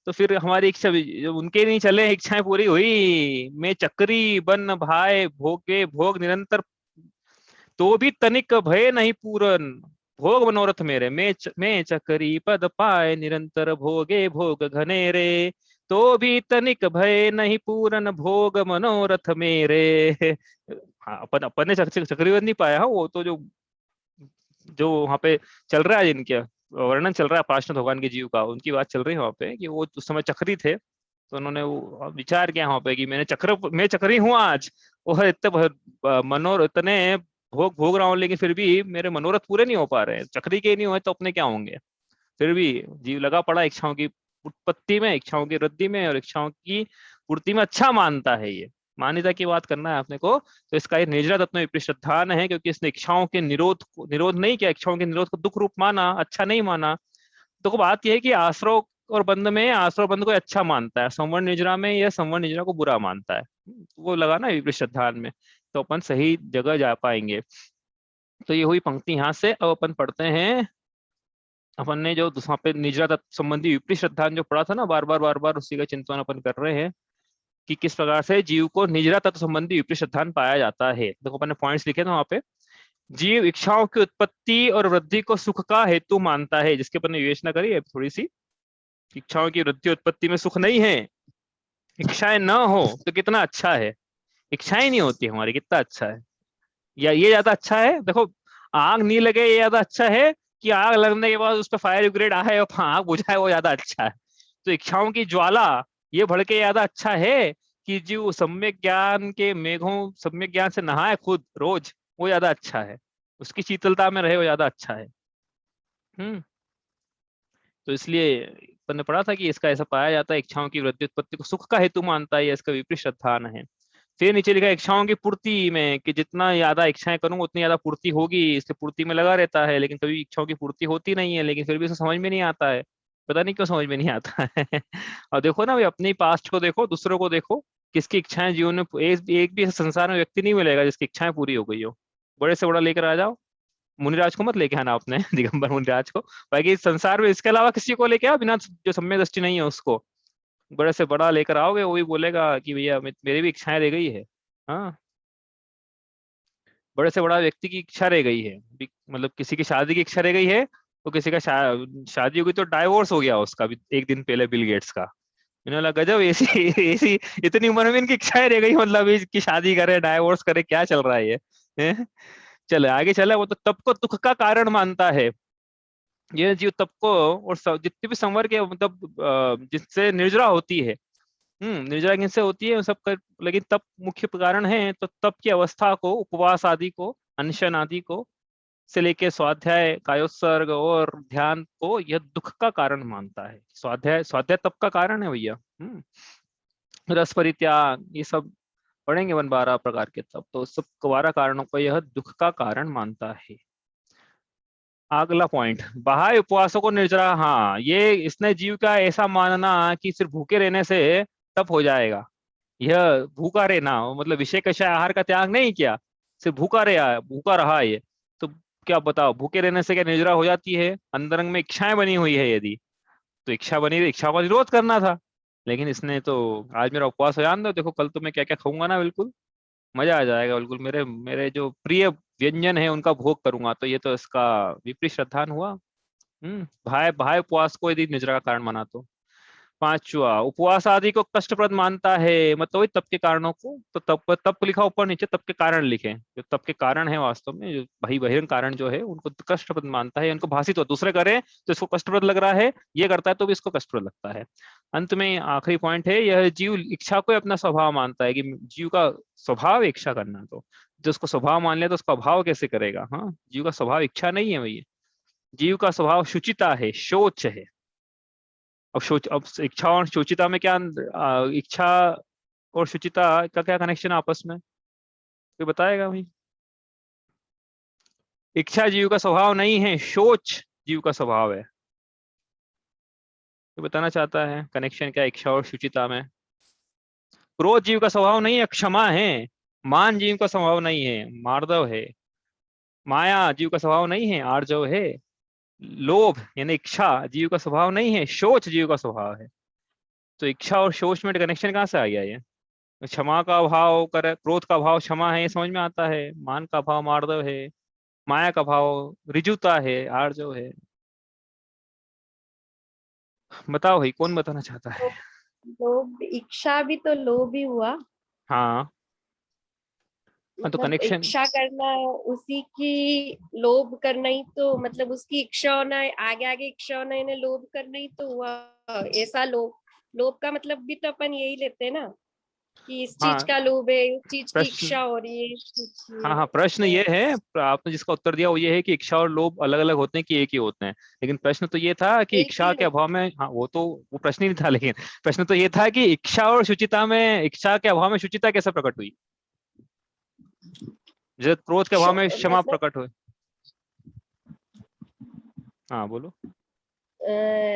तो फिर हमारी इच्छा जब उनके नहीं चले, इच्छाएं पूरी हुई, मैं चक्री बन भाए भोगे भोग निरंतर, तो भी तनिक भय नहीं पूरन, भोग मनोरथ मेरे, मैं चक्री पद पाए निरंतर भोगे भोग घनेरे, तो भी तनिक भय नहीं पूरन, भोग मनोरथ मेरे। हाँ, अपन ने चक्रीवत नहीं पाया है, वो तो जो वहां पे चल रहा है, जिनके वर्णन चल रहा है पार्षद भगवान के जीव का, उनकी बात चल रही है वहां पे, कि वो उस समय चक्री थे, तो उन्होंने वो विचार किया वहां पे कि मैं चक्री हूँ आज, और इतने भोग भोग रहा हूँ, लेकिन फिर भी मेरे मनोरथ पूरे नहीं हो पा रहे हैं, चक्री के नहीं हुए तो अपने क्या होंगे। फिर भी जीव लगा पड़ा इच्छाओं की उत्पत्ति में, इच्छाओं की वृद्धि में, और इच्छाओं की पूर्ति में अच्छा मानता है ये। मान्यता की बात करना है अपने को, तो इसका एक निर्जरा तत्व विपरीत श्रद्धान है, क्योंकि इसने इच्छाओं के निरोध नहीं किया, इच्छाओं के निरोध को दुख रूप माना, अच्छा नहीं माना। तो बात यह है कि आश्रव और बंध में आश्रव बंध को अच्छा मानता है, संवर्ण निजरा में यह संवर्ण निजरा को बुरा मानता है। वो लगा ना विपरीत श्रद्धान में, तो अपन सही जगह जा पाएंगे। तो ये हुई पंक्ति यहाँ से। अब अपन पढ़ते हैं, अपन ने जो वहां पे निजरा तत्व संबंधी विपरीत श्रद्धान जो पढ़ा था ना, बार बार उसी का चिंतन अपन कर रहे हैं, कि किस प्रकार से जीव को निजरा तत्व संबंधी विपरीत श्रद्धान पाया जाता है। देखो अपन ने पॉइंट्स लिखे थे वहां पे। जीव इच्छाओं की उत्पत्ति और वृद्धि को सुख का हेतु मानता है, जिसके अपन ने विवेचना करी है थोड़ी सी। इच्छाओं की वृद्धि उत्पत्ति में सुख नहीं है, इच्छाएं न हो तो कितना अच्छा है, इच्छाएं नहीं होती हमारी, कितना अच्छा है। या ये ज्यादा अच्छा है, देखो आग नहीं लगे ये ज्यादा अच्छा है, कि आग लगने के बाद उस पर फायर ब्रिगेड आए और आग बुझाए, वो ज्यादा अच्छा है। तो इच्छाओं की ज्वाला ये भड़के ज्यादा अच्छा है, कि जो सम्यक ज्ञान के मेघों, सम्यक ज्ञान से नहाए खुद रोज, वो ज्यादा अच्छा है, उसकी शीतलता में रहे वो ज्यादा अच्छा है। तो इसलिए अपन ने पढ़ा था कि इसका ऐसा पाया जाता है, इच्छाओं की वृद्धि उत्पत्ति को सुख का हेतु मानता है, इसका विपरीत श्रद्धान है। फिर नीचे लिखा इच्छाओं की पूर्ति में, कि जितना ज्यादा इच्छाएं करूंगा उतनी ज्यादा पूर्ति होगी, इसके पूर्ति में लगा रहता है, लेकिन कभी इच्छाओं की पूर्ति होती नहीं है, लेकिन फिर भी इसे समझ में नहीं आता है, पता नहीं क्यों समझ में नहीं आता है। और देखो ना भाई, अपने पास्ट को देखो, दूसरों को देखो, किसकी इच्छाएं जीवन में, एक भी संसार में व्यक्ति नहीं मिलेगा जिसकी इच्छाएं पूरी हो गई हो। बड़े से बड़ा लेकर आ जाओ, मुनिराज को मत लेके आना आपने, दिगंबर मुनिराज को, बाकी संसार में इसके अलावा किसी को लेके आओ, बिना जो सम्यक दृष्टि नहीं है उसको, बड़े से बड़ा लेकर आओगे, वो भी बोलेगा कि भैया मेरी भी इच्छाएं रह गई है। हाँ, बड़े से बड़ा व्यक्ति की इच्छा रह गई है, मतलब किसी की शादी की इच्छा रह गई है, तो किसी का शादी हो गई तो डाइवोर्स हो गया उसका भी एक दिन पहले, बिल गेट्स का। इन्होंने लगा गजब, ऐसी ऐसी इतनी उम्र में इनकी इच्छाएं रह गई, मतलब इसकी शादी करे डाइवोर्स करे, क्या चल रहा है ये। हैं? चले आगे चले, वो तो तप को दुख का कारण मानता है। ये जीव तप को, और जितने भी संवर के मतलब जिससे निर्जरा होती है, निर्जरा किनसे होती है सब कर, लेकिन तप मुख्य कारण है, तो तप की अवस्था को, उपवास आदि को, अनशन आदि को से लेके स्वाध्याय, कायोत्सर्ग और ध्यान को यह दुख का कारण मानता है। स्वाध्याय तप का कारण है भैया। रस परित्याग ये सब पढ़ेंगे 12 प्रकार के तप, तो सब 12 कारणों को यह दुख का कारण मानता है। अगला पॉइंट, बाह्य उपवासों को निर्जरा। हाँ, ये इसने जीव का ऐसा मानना कि सिर्फ भूखे रहने से तप हो जाएगा, यह भूखा रहना मतलब विषय कषाय आहार का त्याग नहीं किया, सिर्फ भूखा रहा ये, तो क्या बताओ भूखे रहने से क्या निर्जरा हो जाती है। अंतरंग में इच्छाएं बनी हुई है, यदि तो इच्छा बनी, इच्छा का विरोध करना था, लेकिन इसने तो आज मेरा उपवास हो जान दो, देखो कल तो मैं क्या क्या खाऊंगा ना, बिल्कुल मजा आ जाएगा, बिल्कुल मेरे मेरे जो प्रिय व्यंजन है उनका भोग करूंगा, तो ये तो इसका विपरीत श्रद्धान हुआ। भाई भाई उपवास को यदि निजरा का कारण माना तो। पांचवा, उपवास आदि को कष्टप्रद मानता है, मतलब वही तप के कारणों को, तो तप लिखा ऊपर नीचे, तप के कारण लिखे, जो तप के कारण है वास्तव में, जो बहिरंग कारण जो है उनको कष्टप्रद मानता है, उनको भाषित हो, दूसरे करे तो इसको कष्टप्रद लग रहा है, ये करता है तो भी इसको कष्टप्रद लगता है। अंत में आखिरी पॉइंट है, यह जीव इच्छा को अपना स्वभाव मानता है, कि जीव का स्वभाव इच्छा करना, तो जो उसको स्वभाव मान लिया तो उसका अभाव कैसे करेगा। हाँ, जीव का स्वभाव इच्छा नहीं है भैया, जीव का स्वभाव शुचिता है, शौच है। अब इच्छा और शुचिता में क्या इच्छा और शुचिता का क्या कनेक्शन है आपस में, कोई बताएगा भाई? इच्छा जीव का स्वभाव नहीं है, शोच जीव का स्वभाव है। तो बताना चाहता है कनेक्शन क्या इच्छा और शुचिता में? क्रोध जीव का स्वभाव नहीं है, क्षमा है। मान जीव का स्वभाव नहीं है, मार्दव है। माया जीव का स्वभाव नहीं है, आर्जव है। लोभ यानी इच्छा जीव का स्वभाव नहीं है, शोच जीव का स्वभाव है। तो इच्छा और शोच में कनेक्शन कहाँ से आ गया ये? क्षमा का भाव कर, क्रोध का भाव क्षमा है, ये समझ में आता है। मान का भाव मार्दव है, माया का भाव ऋजुता है, आर्जव है। बताओ भाई, कौन बताना चाहता है? लोभ, इच्छा भी तो लोभ ही हुआ। हाँ, तो मतलब कनेक्शन इच्छा करना उसी की, लोभ करना ही तो मतलब उसकी इच्छा होना है, आगे आगे इच्छा होना, इन्हें लोभ करना ही तो हुआ। ऐसा लोभ, लोभ का मतलब भी तो अपन यही लेते हैं ना, कि इस चीज हाँ का लोभ है, इस चीज की प्रश्न, इच्छा हो रही है, इस चीज की हाँ हाँ प्रश्न ये है, आपने जिसका उत्तर दिया वो ये है कि इच्छा और लोभ अलग अलग होते हैं कि एक ही होते हैं। लेकिन प्रश्न तो ये था कि एक इच्छा ही के अभाव में, हाँ वो तो वो प्रश्न ही नहीं था, लेकिन प्रश्न तो ये था कि इच्छा और शुचिता में, इच्छा के अभाव में शुचिता कैसे प्रकट हुई, जब क्रोध के अभाव में क्षमा मतलब प्रकट हुई। हाँ बोलो।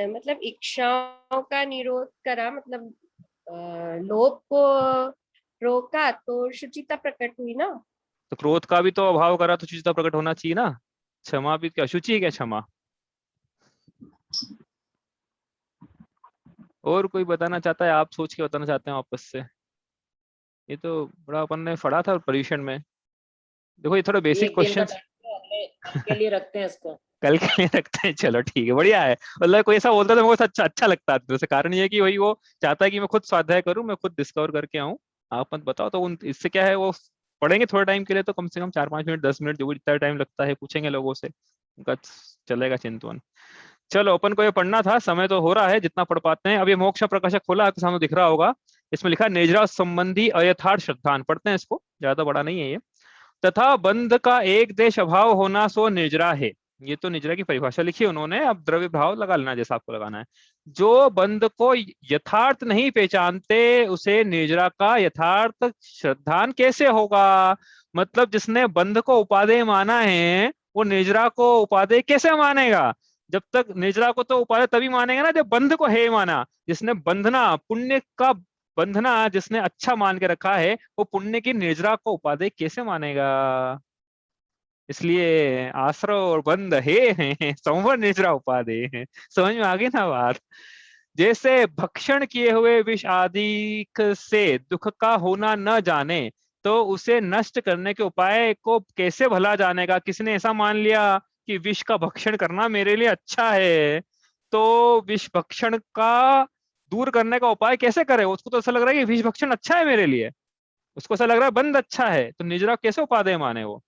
मतलब इच्छाओं का निरोध करा, मतलब लोभ को रोका तो शुचिता प्रकट हुई ना। तो क्रोध का भी तो अभाव करा तो शुचिता प्रकट होना चाहिए ना। क्षमा भी क्या शुचि है क्या क्षमा? और कोई बताना चाहता है? आप सोच के बताना चाहते हैं वापस से? ये तो बड़ा अपन ने पढ़ा था परीक्षण में। देखो ये थोड़ा बेसिक एक दिन का क्वेश्चन टाइम अगले कल के लिए रखते हैं इसको। कल के लिए रखते हैं, चलो ठीक है, बढ़िया है। मतलब कोई ऐसा बोलता है तो मेरे को अच्छा अच्छा लगता है, तो कारण ये है कि वही वो चाहता है कि मैं खुद स्वाध्याय करूं, मैं खुद डिस्कवर करके आऊं। आप मत बताओ तो इससे क्या है, वो पढ़ेंगे थोड़े टाइम के लिए तो कम से कम 4-5 मिनट 10 मिनट जो भी जितना टाइम लगता है पूछेंगे लोगों से, उनका चलेगा चिंतन। चलो अपन को ये पढ़ना था, समय तो हो रहा है जितना पढ़ पाते हैं। अब ये मोक्ष प्रकाशक खोला आपके सामने दिख रहा होगा, इसमें लिखा है निजरा संबंधी अयथार्थ श्रद्धान। पढ़ते हैं इसको, ज्यादा बड़ा नहीं है ये। तथा बंध का एक देश अभाव होना सो निजरा है। ये तो निजरा की परिभाषा लिखी है उन्होंने, अब द्रव्य भाव लगा लेना जैसा आपको लगाना है। जो बंध को यथार्थ नहीं पहचानते उसे निजरा का यथार्थ श्रद्धान कैसे होगा? मतलब जिसने बंध को उपादेय माना है वो निजरा को उपादेय कैसे मानेगा? जब तक निजरा को तो उपादेय तभी मानेगा ना जब बंध को है माना। जिसने बंधना, पुण्य का बंधना जिसने अच्छा मान के रखा है, वो पुण्य की निर्जरा को उपादेय कैसे मानेगा? इसलिए आश्रव और बंध है संवर निर्जरा उपादेय है। समझ में आ गई ना बात? जैसे भक्षण किए हुए विष आदि से दुख का होना न जाने तो उसे नष्ट करने के उपाय को कैसे भला जानेगा? किसने ऐसा मान लिया कि विष का भक्षण करना मेरे लिए अच्छा है, तो विष भक्षण का दूर करने का उपाय कैसे करे? उसको तो ऐसा लग रहा है कि विष भक्षण अच्छा है मेरे लिए, उसको ऐसा लग रहा है बंद अच्छा है, तो निजरा कैसे उपादेय माने वो?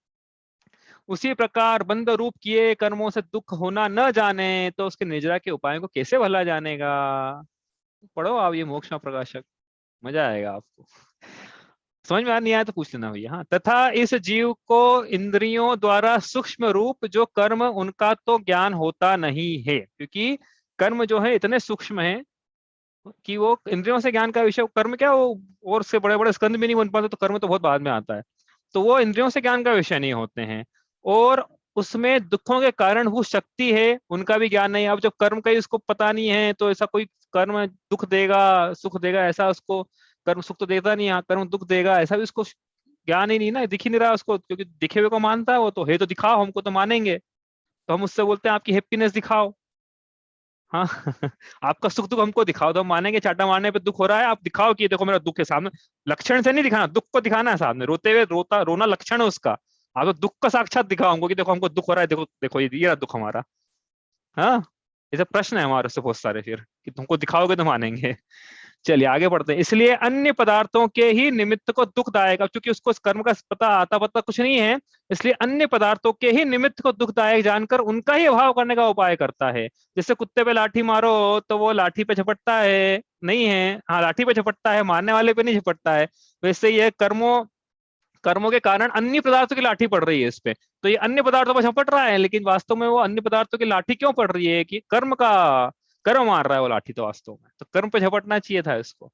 उसी प्रकार बंद रूप किए कर्मों से दुख होना न जाने तो उसके निजरा के उपायों को कैसे भला जानेगा? पढ़ो आप ये मोक्ष प्रकाशक, मजा आएगा आपको। समझ में नहीं आया तो पूछ लेना भैया। हाँ, तथा इस जीव को इंद्रियों द्वारा सूक्ष्म रूप जो कर्म उनका तो ज्ञान होता नहीं है, क्योंकि कर्म जो है इतने सूक्ष्म है कि वो इंद्रियों से ज्ञान का विषय, कर्म क्या वो और से बड़े बड़े स्कंद भी नहीं बन पाते, तो कर्म तो बहुत बाद में आता है, तो वो इंद्रियों से ज्ञान का विषय नहीं होते हैं। और उसमें दुखों के कारण वो शक्ति है, उनका भी ज्ञान नहीं है। अब जब कर्म का ही उसको पता नहीं है तो ऐसा कोई कर्म दुख देगा सुख देगा ऐसा उसको, कर्म सुख तो देता नहीं है, कर्म दुख देगा ऐसा भी उसको ज्ञान ही नहीं ना, दिख ही नहीं रहा उसको, क्योंकि दिखे हुए को मानता है वो, तो है तो दिखाओ हमको तो मानेंगे। तो हम उससे बोलते हैं आपकी हैप्पीनेस दिखाओ। हाँ आपका सुख दुख हमको दिखाओ तो हम मानेंगे। चाटा मारने पे दुख हो रहा है, आप दिखाओ कि देखो मेरा दुख है सामने, लक्षण से नहीं दिखाना, दुख को दिखाना है सामने, रोते हुए रोता रोना लक्षण है उसका। आप तो दुख का साक्षात दिखाओ हमको कि देखो हमको दुख हो रहा है, देखो देखो ये रहा दुख हमारा। हाँ, ऐसे प्रश्न है हमारे से बहुत सारे फिर कि तुमको दिखाओगे तो मानेंगे। चलिए आगे बढ़ते हैं। इसलिए अन्य पदार्थों के ही निमित्त को दुखदायक, अब चूंकि उसको इस कर्म का पता आता पता कुछ नहीं है, इसलिए अन्य पदार्थों के ही निमित्त को दुखदायक जानकर उनका ही अभाव करने का उपाय करता है। जैसे कुत्ते पे लाठी मारो तो वो लाठी पे झपटता है नहीं है, हाँ लाठी पे झपटता है, मारने वाले पे नहीं झपटता है। वैसे ये कर्मों कर्मों के कारण अन्य पदार्थों की लाठी पड़ रही है इस पे, तो ये अन्य पदार्थों पर झपट रहा है, लेकिन वास्तव में वो अन्य पदार्थों की लाठी क्यों पड़ रही है? कि कर्म का कर्म मार रहा है वो लाठी तो वास्तव में, तो कर्म पे झपटना चाहिए था इसको,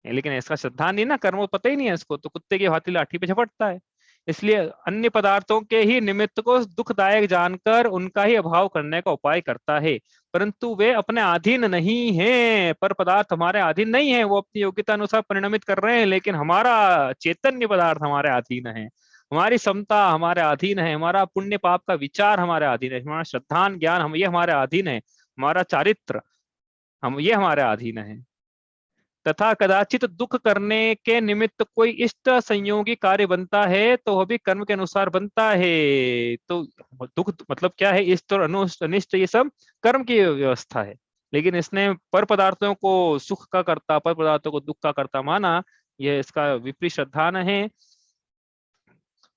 लेकिन इसका श्रद्धा नहीं ना, कर्म पता ही नहीं है इसको, तो कुत्ते की भांति लाठी पे झपटता है। इसलिए अन्य पदार्थों के ही निमित्त को दुखदायक जानकर उनका ही अभाव करने का उपाय करता है, परंतु वे अपने अधीन नहीं हैं। पर पदार्थ हमारे अधीन नहीं है, वो अपनी योग्यता अनुसार परिणमित कर रहे हैं, लेकिन हमारा चैतन्य पदार्थ हमारे अधीन है, हमारी समता हमारे अधीन है, हमारा पुण्य पाप का विचार हमारे अधीन है, हमारा श्रद्धा ज्ञान हम ये हमारे अधीन है, हमारा चारित्र हम ये हमारे अधीन है। तथा कदाचित दुख करने के निमित्त कोई इष्ट संयोगी कार्य बनता है तो वह भी कर्म के अनुसार बनता है। तो दुख मतलब क्या है, इष्ट और अनिष्ट ये सब कर्म की व्यवस्था है, लेकिन इसने पर पदार्थों को सुख का करता, पर पदार्थों को दुख का करता माना, यह इसका विपरीत श्रद्धा है।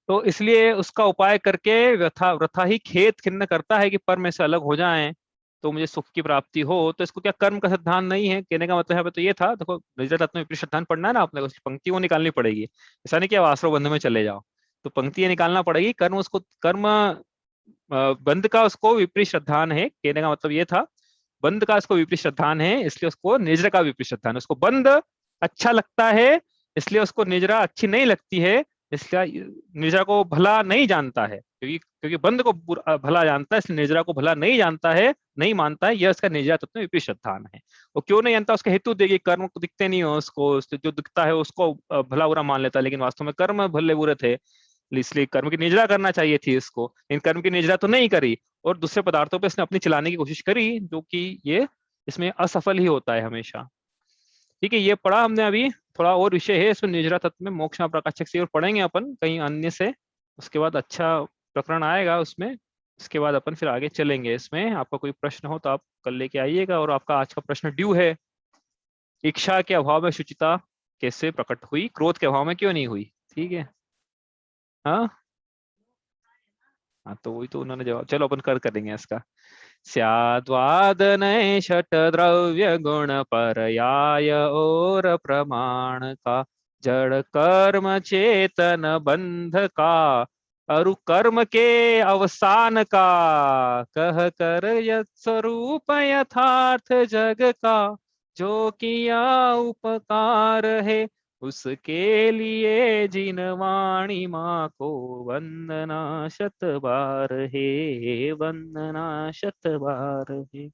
तो इसलिए उसका उपाय करके वृथा ही खेद खिन्न करता है कि पर में से अलग हो जाएं तो मुझे सुख की प्राप्ति हो। तो इसको क्या कर्म का सिद्धांत नहीं है, कहने का मतलब यहाँ पे तो ये था, देखो निजर तत्व में विपरीत सिद्धांत पढ़ना है ना आपने, उसकी पंक्ति वो निकालनी पड़ेगी, ऐसा नहीं कि आप आश्रव बंध में चले जाओ, तो पंक्ति ये निकालना पड़ेगी, कर्म उसको कर्म बंध का उसको विपरीत श्रद्धान है, कहने का मतलब ये था बंध का उसको विपरीत श्रद्धान है, इसलिए उसको निजरा का विपरीत श्रद्धान है। उसको बंध अच्छा लगता है इसलिए उसको निजरा अच्छी नहीं लगती है, इसलिए निजरा को भला नहीं जानता है, क्योंकि बंध को भला जानता है इसलिए निजरा को भला नहीं जानता है, नहीं मानता है, यह इसका निजरा तत्व में विपरीत श्रद्धान है। वो क्यों नहीं जानता, उसका हेतु देगी, कर्म को दिखते नहीं हो उसको, जो दिखता है उसको भला बुरा मान लेता है, लेकिन वास्तव में कर्म भले बुरे थे, इसलिए कर्म की निजरा करना चाहिए थी इसको, इन कर्म की निजरा तो नहीं करी, और दूसरे पदार्थों पे इसने अपनी चलाने की कोशिश करी, जो कि ये इसमें असफल ही होता है हमेशा। ठीक है, ये पढ़ा हमने अभी, थोड़ा और विषय है इसमें निजरा तत्व में, मोक्ष प्रकाशक से और पढ़ेंगे अपन कहीं अन्य से, उसके बाद अच्छा प्रकरण आएगा उसमें, उसके बाद अपन फिर आगे चलेंगे इसमें। आपका कोई प्रश्न हो तो आप कल लेके आइएगा। और आपका आज का प्रश्न ड्यू है, इच्छा के अभाव में शुचिता कैसे प्रकट हुई, क्रोध के अभाव में क्यों नहीं हुई? ठीक है, हाँ हाँ, तो वही तो उन्होंने जवाब, चलो अपन करेंगे इसका। स्याद्वादनय षट द्रव्य गुण पर्याय और प्रमाण का, जड़ कर्म चेतन बंध का, अरु कर्म के अवसान का, कह कर स्वरूप यथार्थ जग का, जो किया उपकार है उसके लिए जिन वाणी माँ को वंदना शत बार है, वंदना शत बार है।